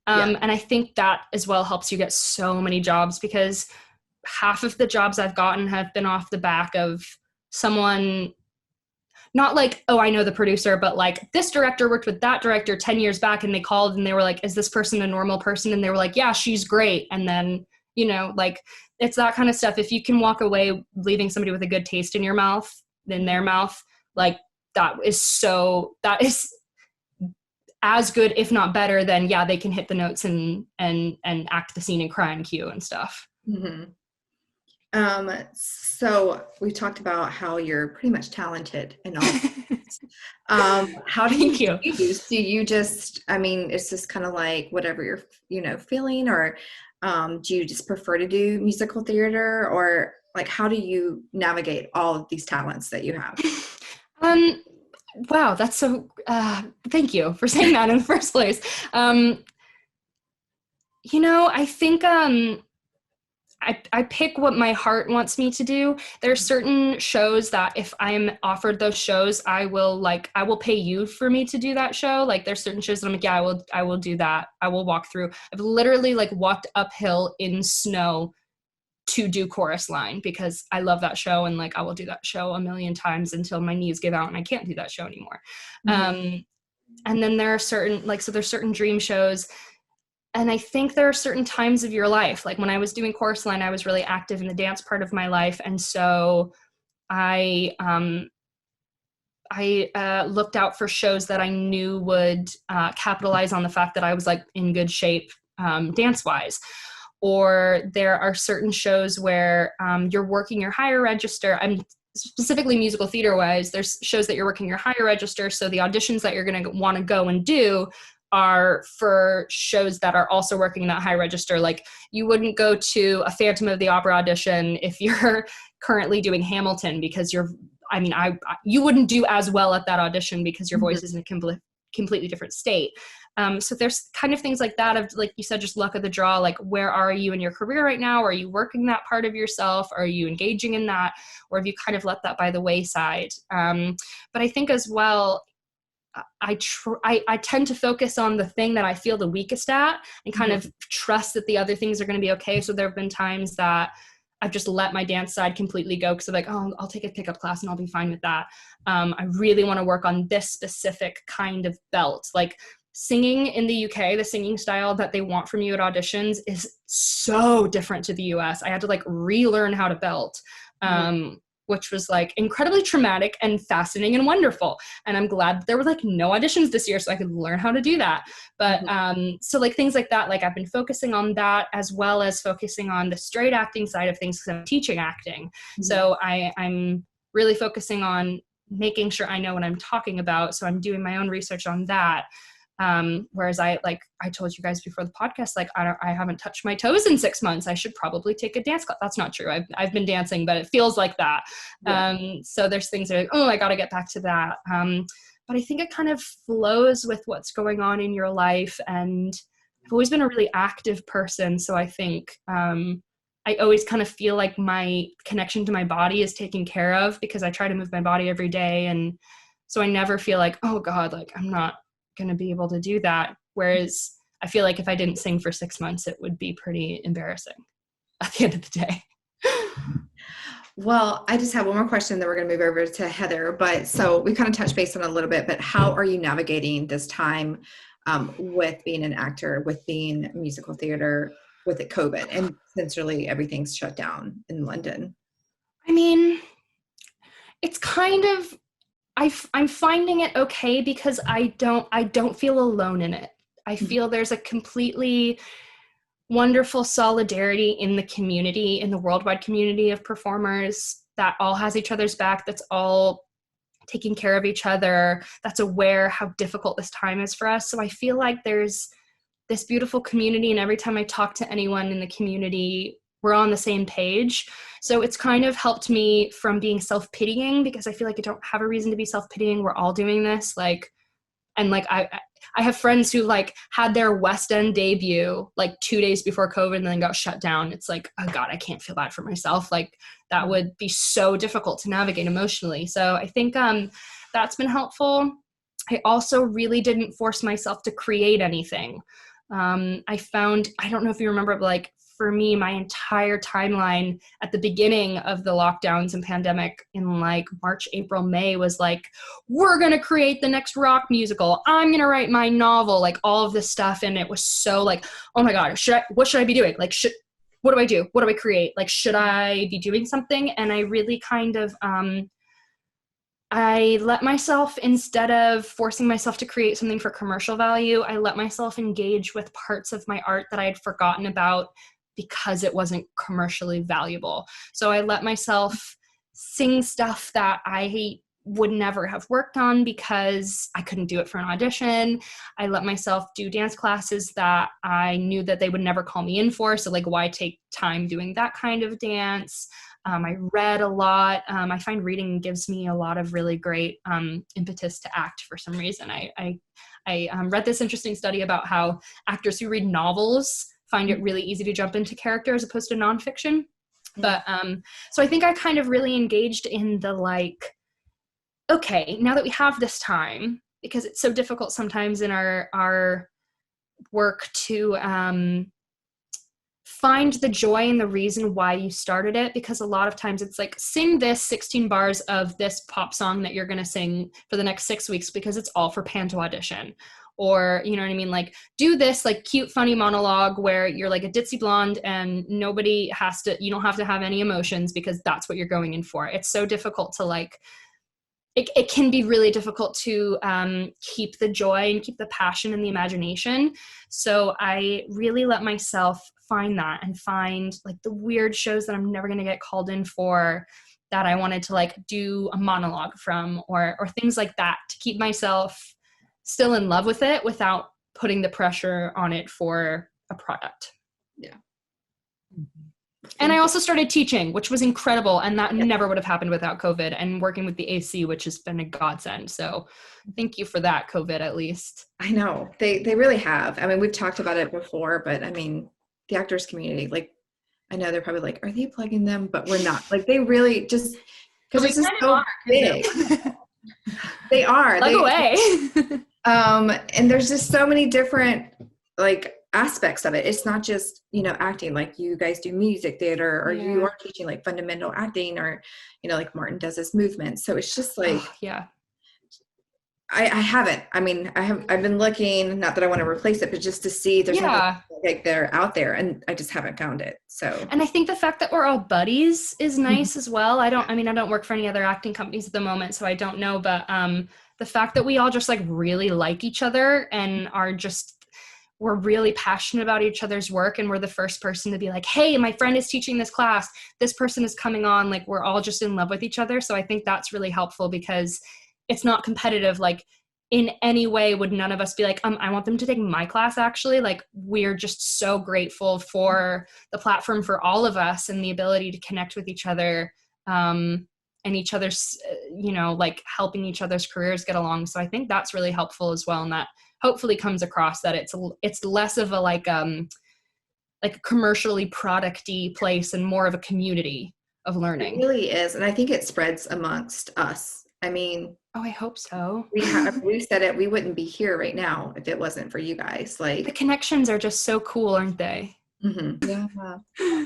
And I think that as well helps you get so many jobs, because half of the jobs I've gotten have been off the back of someone, not like, oh, I know the producer, but like this director worked with that director 10 years back, and they called and they were like, is this person a normal person? And they were like, yeah, she's great. And then, like it's that kind of stuff. If you can walk away leaving somebody with a good taste in your mouth, in their mouth, like that is as good, if not better, than they can hit the notes and act the scene and cry in cue and stuff. Mm-hmm. So we talked about how you're pretty much talented and all. How do Thank you you. do you just, I mean, it's just kind of like whatever you're, feeling, or do you just prefer to do musical theater, or like, how do you navigate all of these talents that you have? Wow, that's so, thank you for saying that in the first place. I think, I pick what my heart wants me to do. There are certain shows that if I'm offered those shows, I will pay you for me to do that show. Like, there's certain shows that I'm like, I will do that. I will walk through. I've literally walked uphill in snow to do Chorus Line because I love that show, and I will do that show a million times until my knees give out and I can't do that show anymore. Mm-hmm. And then there are certain there's certain dream shows. And I think there are certain times of your life, like when I was doing Chorus Line, I was really active in the dance part of my life. And so I looked out for shows that I knew would capitalize on the fact that I was in good shape dance-wise. Or there are certain shows where you're working your higher register. I'm specifically musical theater-wise, there's shows that you're working your higher register. So the auditions that you're going to want to go and do are for shows that are also working in that high register. Like, you wouldn't go to a Phantom of the Opera audition if you're currently doing Hamilton, because you wouldn't do as well at that audition because your voice is in a completely different state. So there's kind of things like that of, like you said, just luck of the draw. Like, where are you in your career right now? Are you working that part of yourself? Are you engaging in that? Or have you kind of let that by the wayside? But I think as well, I tend to focus on the thing that I feel the weakest at and kind of trust that the other things are going to be okay. So there have been times that I've just let my dance side completely go because I'm I'll take a pickup class and I'll be fine with that. I really want to work on this specific kind of belt. Like, singing in the UK, the singing style that they want from you at auditions is so different to the US. I had to relearn how to belt. Which was incredibly traumatic and fascinating and wonderful. And I'm glad there were no auditions this year so I could learn how to do that. But so things like that, I've been focusing on that as well as focusing on the straight acting side of things because I'm teaching acting. So I'm really focusing on making sure I know what I'm talking about. So I'm doing my own research on that. Whereas I told you guys before the podcast, I haven't touched my toes in 6 months. I should probably take a dance class. That's not true. I've been dancing, but it feels like that. Yeah. So there's things that I got to get back to that. But I think it kind of flows with what's going on in your life. And I've always been a really active person. So I think, I always kind of feel like my connection to my body is taken care of because I try to move my body every day. And so I never feel oh God, I'm not going to be able to do that. Whereas I feel like if I didn't sing for 6 months, it would be pretty embarrassing at the end of the day. Well, I just have one more question, then we're going to move over to Heather. But so we kind of touched base on it a little bit, but how are you navigating this time with being an actor, with being musical theater, with it COVID, and essentially everything's shut down in London? I mean, it's kind of, I'm finding it okay because I don't feel alone in it. I feel there's a completely wonderful solidarity in the community, in the worldwide community of performers that all has each other's back, that's all taking care of each other, that's aware how difficult this time is for us. So I feel like there's this beautiful community, and every time I talk to anyone in the community, we're on the same page. So it's kind of helped me from being self-pitying because I feel like I don't have a reason to be self-pitying. We're all doing this. I have friends who had their West End debut 2 days before COVID and then got shut down. It's oh God, I can't feel bad for myself. That would be so difficult to navigate emotionally. So I think that's been helpful. I also really didn't force myself to create anything. I found, I don't know if you remember, but for me, my entire timeline at the beginning of the lockdowns and pandemic in March, April, May was we're going to create the next rock musical. I'm going to write my novel, all of this stuff. And it was so oh my God, what should I be doing? What do I do? What do I create? Should I be doing something? And I really kind of, I let myself, instead of forcing myself to create something for commercial value, I let myself engage with parts of my art that I had forgotten about because it wasn't commercially valuable. So I let myself sing stuff that I would never have worked on because I couldn't do it for an audition. I let myself do dance classes that I knew that they would never call me in for. So like, why take time doing that kind of dance? I read a lot. I find reading gives me a lot of really great impetus to act for some reason. I read this interesting study about how actors who read novels find it really easy to jump into character as opposed to nonfiction. But so I think I kind of really engaged in the like, okay, now that we have this time, because it's so difficult sometimes in our work to find the joy and the reason why you started it, because a lot of times it's like, sing this 16 bars of this pop song that you're going to sing for the next 6 weeks because it's all for Panto audition. Or, you know what I mean? Like, do this like cute, funny monologue where you're like a ditzy blonde and you don't have to have any emotions because that's what you're going in for. It's so difficult to like, it can be really difficult to keep the joy and keep the passion and the imagination. So I really let myself find that and find like the weird shows that I'm never going to get called in for that I wanted to like do a monologue from or things like that to keep myself still in love with it without putting the pressure on it for a product. Yeah. And I also started teaching, which was incredible. And that never would have happened without COVID, and working with the AC, which has been a godsend. So thank you for that, COVID, at least. I know they really have. I mean, we've talked about it before, but I mean, the actors community, like, I know they're probably like, are they plugging them? But we're not. Like, they really just, because it's just so big. They are. Plug away. And there's just so many different like aspects of it. It's not just, acting. Like, you guys do music theater, or you are teaching like fundamental acting, or, like Martin does his movement. So it's just like, I haven't. I mean, I've been looking, not that I want to replace it, but just to see if there's something like they're out there, and I just haven't found it. So, and I think the fact that we're all buddies is nice as well. I don't work for any other acting companies at the moment, so I don't know, but the fact that we all just like really like each other and we're really passionate about each other's work, and we're the first person to be like, hey, my friend is teaching this class, this person is coming on, like, we're all just in love with each other. So I think that's really helpful, because it's not competitive. Like, in any way would none of us be like, I want them to take my class, actually. Like, we're just so grateful for the platform for all of us and the ability to connect with each other, and each other's, like, helping each other's careers get along. So I think that's really helpful as well. And that hopefully comes across, that it's less of a like commercially product-y place and more of a community of learning. It really is. And I think it spreads amongst us. I mean, I hope so. We said it, we wouldn't be here right now if it wasn't for you guys. Like, the connections are just so cool, aren't they? Mm-hmm. Yeah.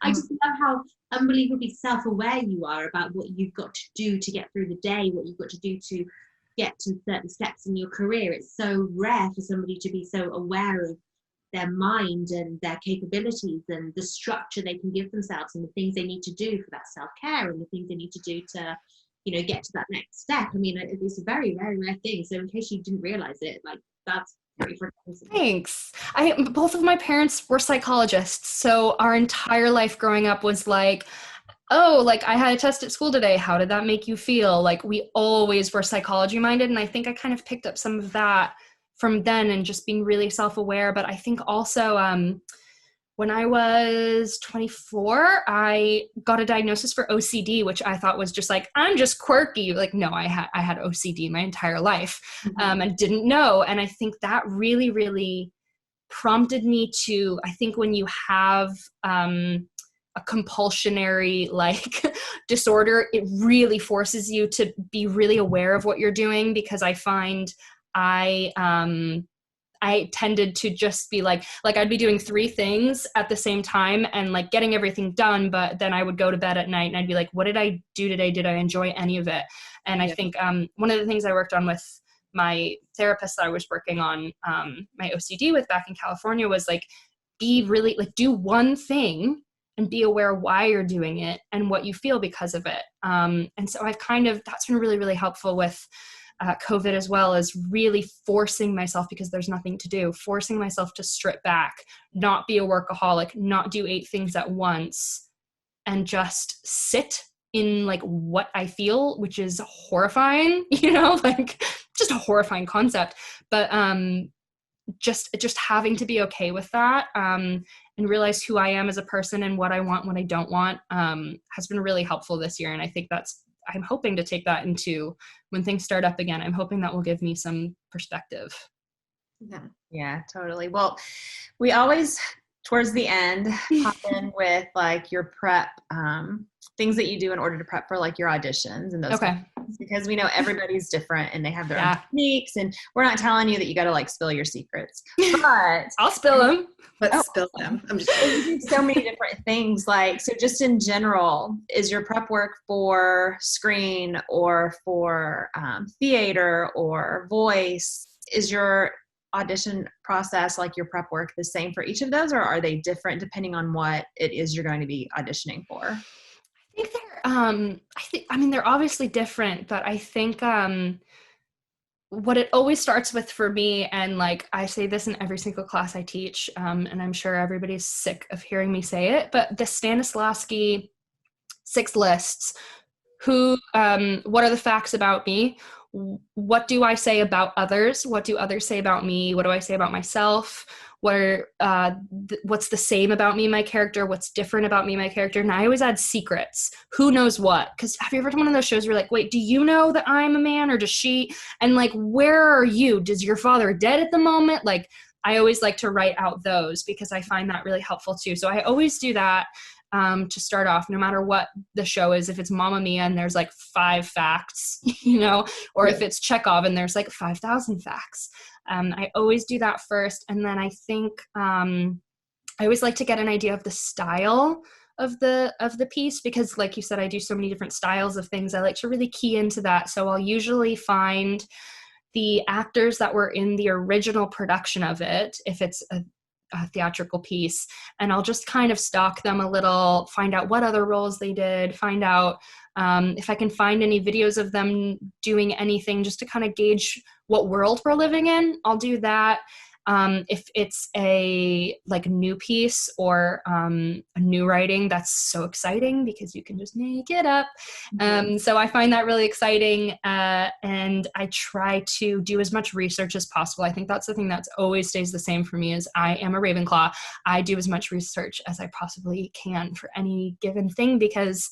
I just love how unbelievably self-aware you are about what you've got to do to get through the day, what you've got to do to get to certain steps in your career. It's so rare for somebody to be so aware of their mind and their capabilities and the structure they can give themselves and the things they need to do for that self-care and the things they need to do to, get to that next step. I mean, it's a very, very rare thing. So in case you didn't realize it, like, that's very impressive. Thanks. Both of my parents were psychologists. So our entire life growing up was like, oh, like, I had a test at school today. How did that make you feel? Like, we always were psychology minded. And I think I kind of picked up some of that from then and just being really self-aware. But I think also when I was 24, I got a diagnosis for OCD, which I thought was just like, I'm just quirky. Like, no, I had OCD my entire life, and didn't know. And I think that really, really prompted me to, I think when you have a compulsionary like disorder, it really forces you to be really aware of what you're doing, because I find I tended to just be like I'd be doing 3 things at the same time and like getting everything done, but then I would go to bed at night and I'd be like, what did I do today? Did I enjoy any of it? And I think one of the things I worked on with my therapist that I was working on my OCD with back in California was like, be really like, do one thing and be aware why you're doing it and what you feel because of it. And so that's been really, really helpful with COVID as well, as really forcing myself, because there's nothing to do, forcing myself to strip back, not be a workaholic, not do 8 things at once, and just sit in like what I feel, which is horrifying, like just a horrifying concept. But just having to be okay with that, and realize who I am as a person and what I want, what I don't want, has been really helpful this year. And I think I'm hoping to take that into when things start up again. I'm hoping that will give me some perspective. Yeah, totally. Well, we always, towards the end, hop in with like your prep, things that you do in order to prep for like your auditions and those kinds of things, because we know everybody's different and they have their own techniques, and we're not telling you that you got to like spill your secrets, but I'll spill them. Let's spill them. I'm just so many different things. Like, so just in general, is your prep work for screen or for theater or voice? Is your audition process, like your prep work, the same for each of those, or are they different depending on what it is you're going to be auditioning for? I mean, they're obviously different, but I think what it always starts with for me, and like I say this in every single class I teach, and I'm sure everybody's sick of hearing me say it, but the Stanislavski 6 lists. What are the facts about me? What do I say about others? What do others say about me? What do I say about myself? What's the same about me, my character? What's different about me, my character? And I always add secrets. Who knows what? Because have you ever done one of those shows where you're like, wait, do you know that I'm a man, or does she? And like, where are you? Does your father dead at the moment? Like, I always like to write out those because I find that really helpful too. So I always do that to start off, no matter what the show is. If it's Mamma Mia and there's like 5 facts, or if it's Chekhov and there's like 5,000 facts. I always do that first. And then I think I always like to get an idea of the style of the piece, because like you said, I do so many different styles of things. I like to really key into that. So I'll usually find the actors that were in the original production of it, if it's a theatrical piece, and I'll just kind of stalk them a little, find out what other roles they did, find out if I can find any videos of them doing anything, just to kind of gauge what world we're living in. I'll do that. If it's a like new piece or a new writing, that's so exciting because you can just make it up. So I find that really exciting, and I try to do as much research as possible. I think that's the thing that always stays the same for me, is I am a Ravenclaw. I do as much research as I possibly can for any given thing, because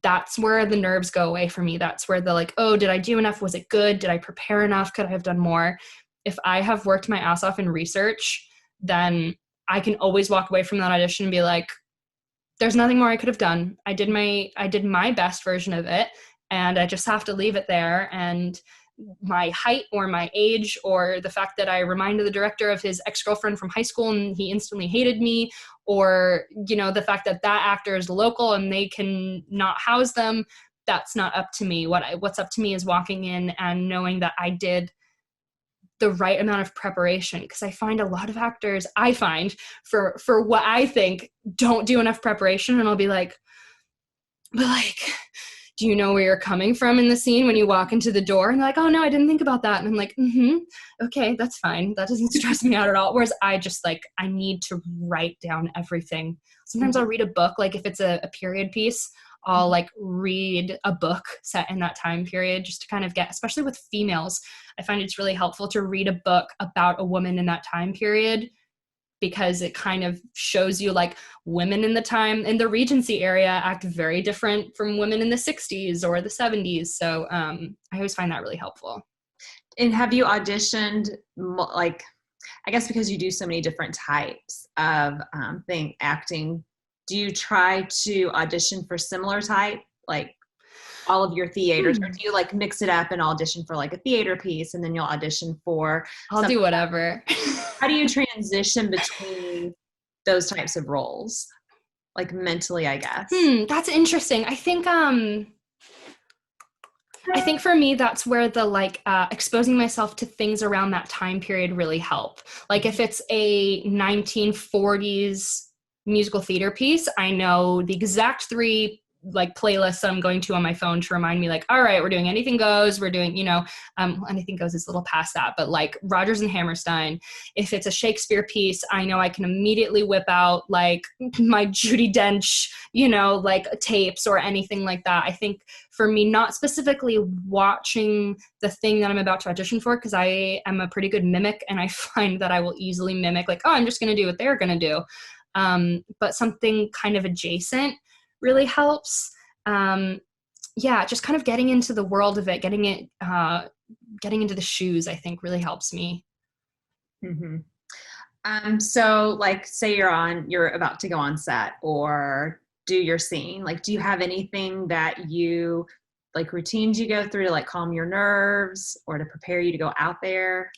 that's where the nerves go away for me. That's where the like, oh, did I do enough? Was it good? Did I prepare enough? Could I have done more? If I have worked my ass off in research, then I can always walk away from that audition and be like, there's nothing more I could have done. I did my best version of it, and I just have to leave it there. And my height or my age, or the fact that I reminded the director of his ex-girlfriend from high school and he instantly hated me, or, the fact that actor is local and they can not house them, that's not up to me. What's up to me is walking in and knowing that I did the right amount of preparation, because I find a lot of actors, for what I think, don't do enough preparation, and I'll be like, but like, do you know where you're coming from in the scene when you walk into the door? And they're like, oh no, I didn't think about that. And I'm like, okay, that's fine. That doesn't stress me out at all. Whereas I just like, I need to write down everything. Sometimes I'll read a book, like if it's a period piece, I'll like read a book set in that time period, just to kind of get, especially with females, I find it's really helpful to read a book about a woman in that time period, because it kind of shows you like women in the Regency area act very different from women in the 60s or the 70s. So I always find that really helpful. And have you auditioned, like, I guess because you do so many different types of acting, do you try to audition for similar type, like all of your theaters, or do you like mix it up and audition for like a theater piece and then you'll audition for I'll do whatever. How do you transition between those types of roles, like mentally, I guess? That's interesting. I think for me, that's where the like exposing myself to things around that time period really help. Like if it's a 1940s musical theater piece, I know the exact 3 like playlists I'm going to on my phone to remind me like, all right, we're doing Anything Goes. We're doing, Anything Goes is a little past that, but like Rodgers and Hammerstein. If it's a Shakespeare piece, I know I can immediately whip out like my Judi Dench, like tapes or anything like that. I think for me, not specifically watching the thing that I'm about to audition for, because I am a pretty good mimic and I find that I will easily mimic like, oh, I'm just going to do what they're going to do. But something kind of adjacent really helps. Just kind of getting into the world of it, getting into the shoes, I think really helps me. Mm-hmm. So like say you're about to go on set or do your scene, like, do you have anything that you like routines you go through to like calm your nerves or to prepare you to go out there?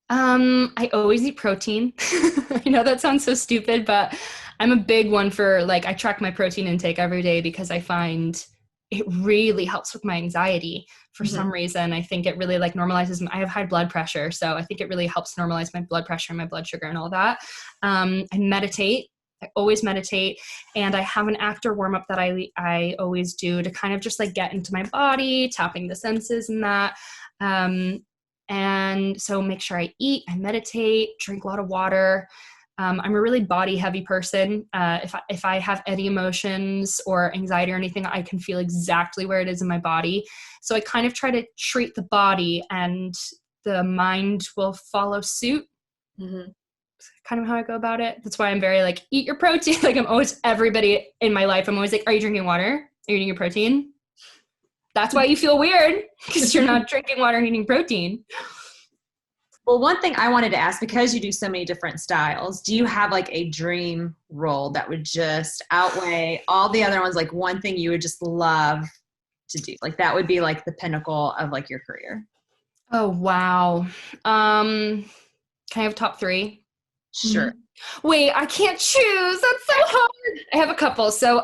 I always eat protein. I know that sounds so stupid, but I'm a big one for like, I track my protein intake every day because I find it really helps with my anxiety for some reason. I think it really like normalizes, I have high blood pressure. So I think it really helps normalize my blood pressure and my blood sugar and all that. I meditate. I always meditate, and I have an actor warm up that I always do to kind of just like get into my body, tapping the senses and that. And so make sure I eat, I meditate, drink a lot of water. I'm a really body heavy person. If I have any emotions or anxiety or anything, I can feel exactly where it is in my body. So I kind of try to treat the body and the mind will follow suit. Mm-hmm. Kind of how I go about it. That's why I'm very like, eat your protein. Like I'm always, everybody in my life, I'm always like, are you drinking water? Are you eating your protein? That's why you feel weird, because you're not drinking water and eating protein. Well, one thing I wanted to ask, because you do so many different styles, do you have like a dream role that would just outweigh all the other ones? Like one thing you would just love to do, like that would be like the pinnacle of like your career. Oh, wow. Can I have top 3? Sure. Wait, I can't choose. That's so hard. I have a couple. So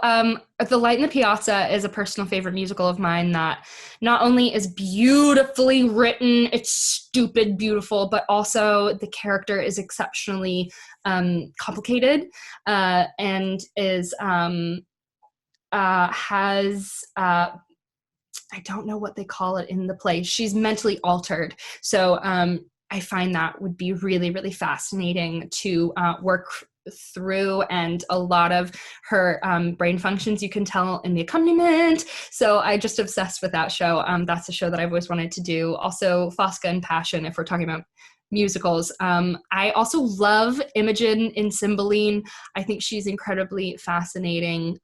The Light in the Piazza is a personal favorite musical of mine that not only is beautifully written, it's stupid beautiful, but also the character is exceptionally complicated and is has I don't know what they call it in the play. She's mentally altered. So I find that would be really, really fascinating to work through, and a lot of her brain functions you can tell in the accompaniment. So I just obsessed with that show. That's a show that I've always wanted to do. Also Fosca and Passion, if we're talking about musicals. I also love Imogen in Cymbeline. I think she's incredibly fascinating.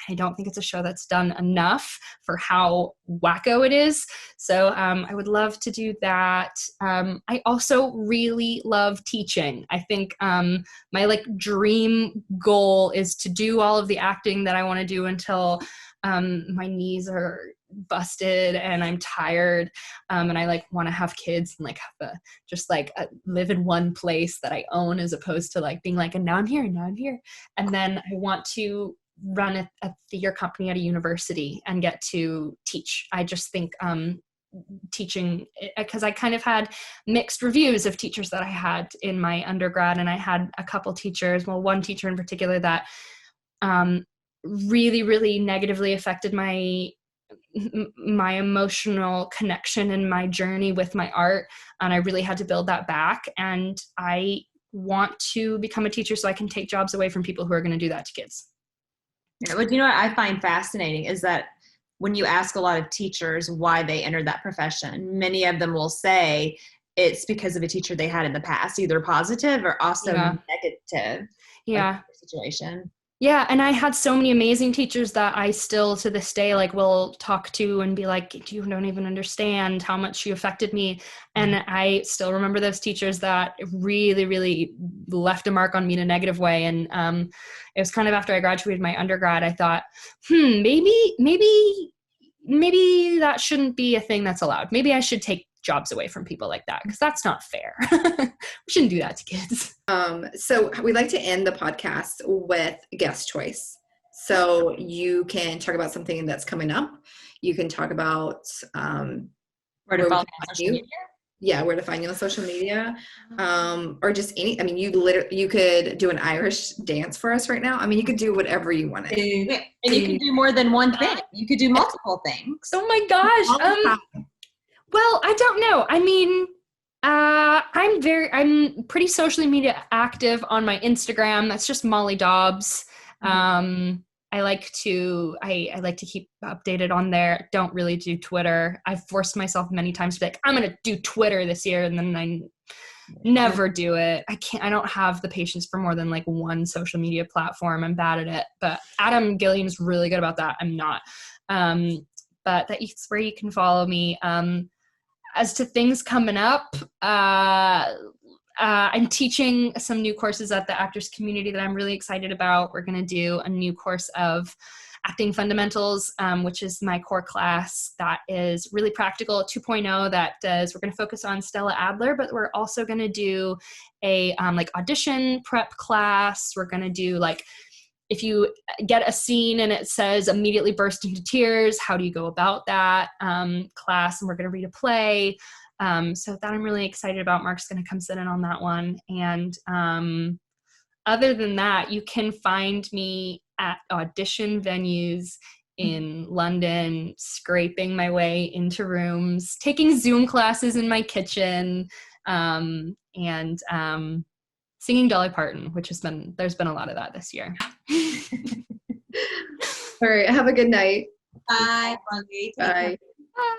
I don't think it's a show that's done enough for how wacko it is. So I would love to do that. I also really love teaching. I think my like dream goal is to do all of the acting that I want to do until my knees are busted and I'm tired, and I like want to have kids and like have live in one place that I own, as opposed to like being like, and now I'm here, and then I want to run a theater company at a university and get to teach. I just think teaching, because I kind of had mixed reviews of teachers that I had in my undergrad, and I had a couple teachers, one teacher in particular that really, really negatively affected my emotional connection and my journey with my art. And I really had to build that back. And I want to become a teacher so I can take jobs away from people who are going to do that to kids. Yeah, but you know what I find fascinating is that when you ask a lot of teachers why they entered that profession, many of them will say it's because of a teacher they had in the past, either positive or also negative. Yeah. Situation. Yeah, and I had so many amazing teachers that I still to this day like will talk to and be like, you don't even understand how much you affected me. And I still remember those teachers that really, really left a mark on me in a negative way. And it was kind of after I graduated my undergrad, I thought, maybe that shouldn't be a thing that's allowed. Maybe I should take jobs away from people like that, because that's not fair. We shouldn't do that to kids. So we like to end the podcast with guest choice. So you can talk about something that's coming up. You can talk about where to follow you on social media. where to find you on social media, or just any. I mean, you could do an Irish dance for us right now. I mean, you could do whatever you wanted. And you can do more than one thing. You could do multiple things. Oh my gosh. Well, I don't know. I mean, I'm pretty socially media active on my Instagram. That's just Molly Dobbs. I like to keep updated on there. Don't really do Twitter. I've forced myself many times to be like, I'm going to do Twitter this year. And then I never do it. I don't have the patience for more than like one social media platform. I'm bad at it, but Adam Gilliam's really good about that. I'm not. But that's where you can follow me. As to things coming up, I'm teaching some new courses at the Actors Community that I'm really excited about. We're going to do a new course of Acting Fundamentals, which is my core class that is really practical, 2.0, we're going to focus on Stella Adler, but we're also going to do a like audition prep class. We're going to do like, if you get a scene and it says immediately burst into tears, how do you go about that class? And we're going to read a play. So that I'm really excited about. Mark's going to come sit in on that one. And other than that, you can find me at audition venues in London, scraping my way into rooms, taking Zoom classes in my kitchen, and singing Dolly Parton, there's been a lot of that this year. All right. Have a good night. Bye, Molly. Bye. Bye.